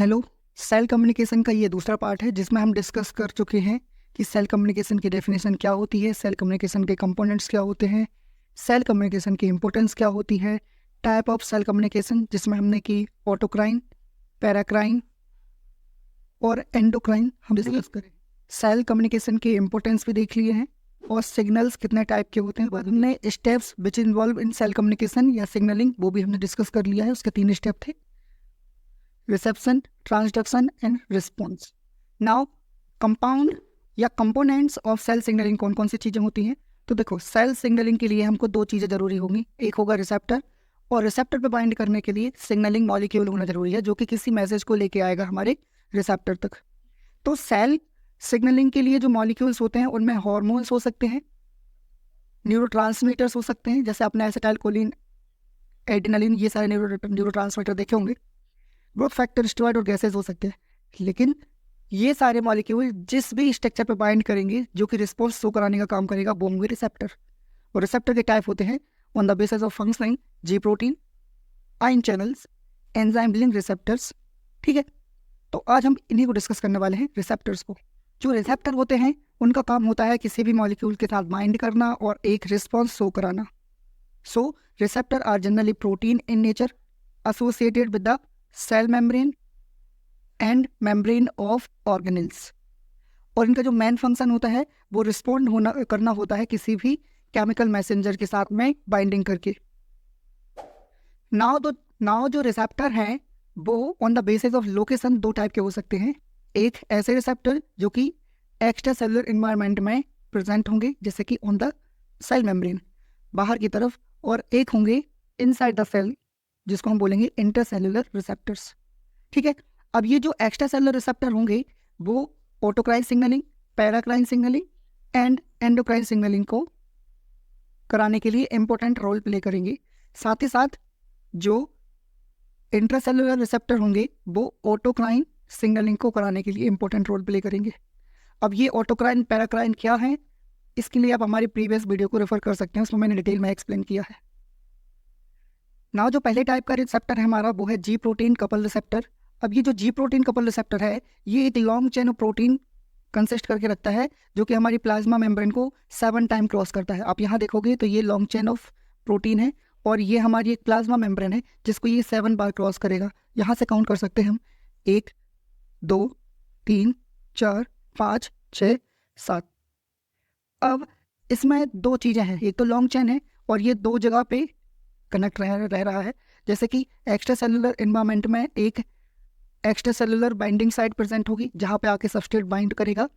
Hello. Cell communication का ये दूसरा पार्ट है जिसमें हम डिस्कस कर चुके हैं कि सेल कम्युनिकेशन की डेफिनेशन क्या होती है, सेल कम्युनिकेशन के कंपोनेंट्स क्या होते हैं, सेल कम्युनिकेशन की इंपॉर्टेंस क्या होती है, टाइप ऑफ सेल कम्युनिकेशन जिसमें हमने की ऑटोक्राइन, पैराक्राइन और एंडोक्राइन हम डिस्कस करें। सेल कम्युनिकेशन की इंपॉर्टेंस भी देख लिए हैं और सिग्नल्स कितने टाइप के होते हैं। बाद हमने steps which involve in cell communication या सिग्नलिंग वो भी हमने डिस्कस कर लिया है। उसके 3 स्टेप थे, reception, transduction and response. Now compound या कंपोनेंट्स ऑफ सेल सिग्नलिंग कौन कौन सी चीज़ें होती हैं। तो देखो, सेल सिग्नलिंग के लिए हमको 2 चीज़ें जरूरी होंगी। एक होगा रिसेप्टर, और रिसेप्टर पे बाइंड करने के लिए सिग्नलिंग मॉलिक्यूल होना जरूरी है जो कि किसी मैसेज को लेके आएगा हमारे रिसेप्टर तक। तो सेल सिग्नलिंग के लिए जो मॉलिक्यूल्स होते हैं उनमें हार्मोन्स हो सकते हैं, न्यूरोट्रांसमीटर्स हो सकते हैं, जैसे आपने एसिटाइलकोलिन, एड्रेनालिन, ये सारे न्यूरोट्रांसमीटर देखे होंगे। ग्रोथ फैक्टर, स्टेरॉइड और गैसेज हो सकते हैं। लेकिन ये सारे मॉलिक्यूल जिस भी स्ट्रक्चर पर बाइंड करेंगे जो कि रिस्पॉन्स शो कराने का काम करेगा वो होंगे रिसेप्टर। और रिसेप्टर के टाइप होते हैं on the basis of functioning, ji protein, ion channels, enzyme link receptors. ठीक है, तो आज हम इन्हीं को डिस्कस करने वाले हैं, रिसेप्टर्स को। जो रिसेप्टर होते हैं उनका काम होता है किसी भी मॉलिक्यूल के साथ बाइंड करना और एक रिस्पॉन्स शो कराना। So receptor are generally protein in nature associated with the cell membrane and membrane of organelles। और इनका जो मेन फंक्शन होता है वो रिस्पॉन्ड करना होता है किसी भी केमिकल मैसेंजर के साथ में बाइंडिंग करके। नाउ जो रिसेप्टर हैं वो on the basis of location 2 type के हो सकते हैं। एक ऐसे रिसेप्टर जो कि एक्स्ट्रा सेलुलर इन्वायरमेंट में प्रेजेंट होंगे, जैसे कि ऑन द सेल मेम्ब्रेन बाहर की तरफ, और एक होंगे इनसाइड द सेल जिसको हम बोलेंगे इंटरसेलुलर रिसेप्टर्स। ठीक है, अब ये जो एक्स्ट्रा सेलुलर रिसेप्टर होंगे वो autocrine signalling, paracrine signalling and endocrine signalling को कराने के लिए इंपॉर्टेंट रोल प्ले करेंगे। साथ ही साथ जो इंट्रासेलुलर रिसेप्टर होंगे वो ऑटोक्राइन सिग्नलिंग को कराने के लिए इंपॉर्टेंट रोल प्ले करेंगे। अब ये ऑटोक्राइन, पैराक्राइन क्या है, इसके लिए आप हमारी प्रीवियस वीडियो को रेफर कर सकते हैं, उसमें मैंने डिटेल में एक्सप्लेन किया है। नाउ जो पहले टाइप का रिसेप्टर है हमारा वो है जी प्रोटीन कपल रिसेप्टर। अब ये जो जी प्रोटीन कपल रिसेप्टर है ये एक long chain of protein consist करके रखता है जो कि हमारी प्लाज्मा मेम्ब्रेन को 7 टाइम क्रॉस करता है। आप यहाँ देखोगे तो ये लॉन्ग चेन ऑफ प्रोटीन है और ये हमारी एक प्लाज्मा मेम्ब्रेन है जिसको ये 7 बार क्रॉस करेगा। यहाँ से काउंट कर सकते हैं हम 1 2 3 4 5 6 7। अब इसमें 2 चीज़ें हैं, एक तो लॉन्ग चेन है और ये 2 जगह पे कनेक्ट रह रहा है। जैसे कि एक्स्ट्रा सेलुलर इन्वायरमेंट में एक extra cellular binding site present होगी जहाँ पे आके सबस्ट्रेट बाइंड करेगा,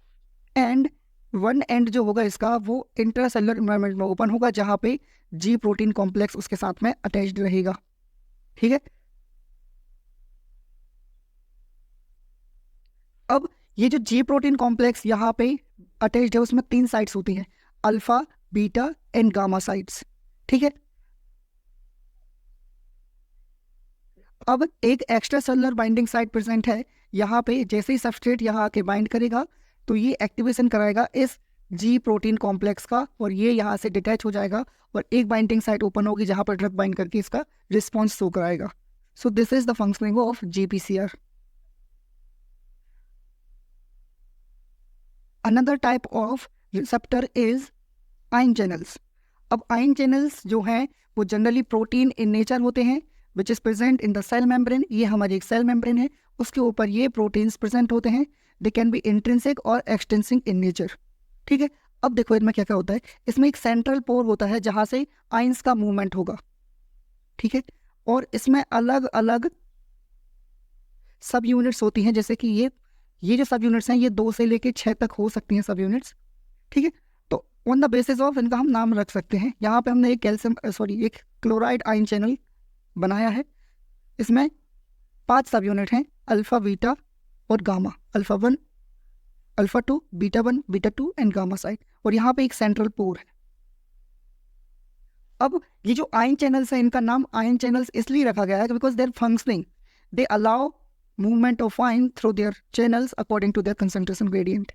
एंड वन एंड जो होगा इसका वो इंट्रा सेलुलर इन्वायरमेंट में ओपन होगा जहाँ पे जी प्रोटीन कॉम्प्लेक्स उसके साथ में अटैच्ड रहेगा। ठीक है, अब ये जो जी प्रोटीन कॉम्प्लेक्स यहाँ पे अटैच्ड है उसमें 3 साइट्स होती हैं, alpha, beta and gamma sites. ठीक है, अब एक extra cellular binding site present है यहाँ पे। जैसे ही सबस्ट्रेट यहाँ आके बाइंड करेगा तो ये एक्टिवेशन कराएगा इस जी प्रोटीन कॉम्प्लेक्स का और ये यहाँ से डिटैच हो जाएगा और एक बाइंडिंग साइट ओपन होगी जहाँ पर ड्रग बाइंड करके इसका रिस्पॉन्स शो कराएगा। So this is the functioning of GPCR. Another type of receptor is ion channels. अब आयन चैनल्स जो हैं वो जनरली प्रोटीन इन नेचर होते हैं which is present in the cell membrane. ये हमारी एक सेल मेम्ब्रेन है, उसके ऊपर ये प्रोटीन्स प्रेजेंट होते हैं। दे कैन बी इंट्रिंसिक और एक्सटेंसिक इन नेचर। ठीक है, अब देखो इनमें क्या क्या होता है। इसमें एक सेंट्रल पोर होता है जहाँ से आयंस का मूवमेंट होगा। ठीक है, और इसमें अलग अलग सब यूनिट्स होती हैं, जैसे कि ये जो सब यूनिट्स हैं ये 2 से लेके 6 तक हो सकती हैं सब यूनिट्स। ठीक है, तो ऑन द बेसिस ऑफ इनका हम नाम रख सकते हैं। यहाँ पे हमने एक क्लोराइड आयन चैनल बनाया है। इसमें 5 सब यूनिट हैं, अल्फा, बीटा और gamma. Alpha 1, alpha 2, beta 1, beta 2 and gamma side, और यहाँ पे एक सेंट्रल पोर है। अब ये जो आयन चैनल्स हैं इनका नाम आयन चैनल्स इसलिए रखा गया है because their functioning, they allow movement of ion through their channels according to their concentration gradient.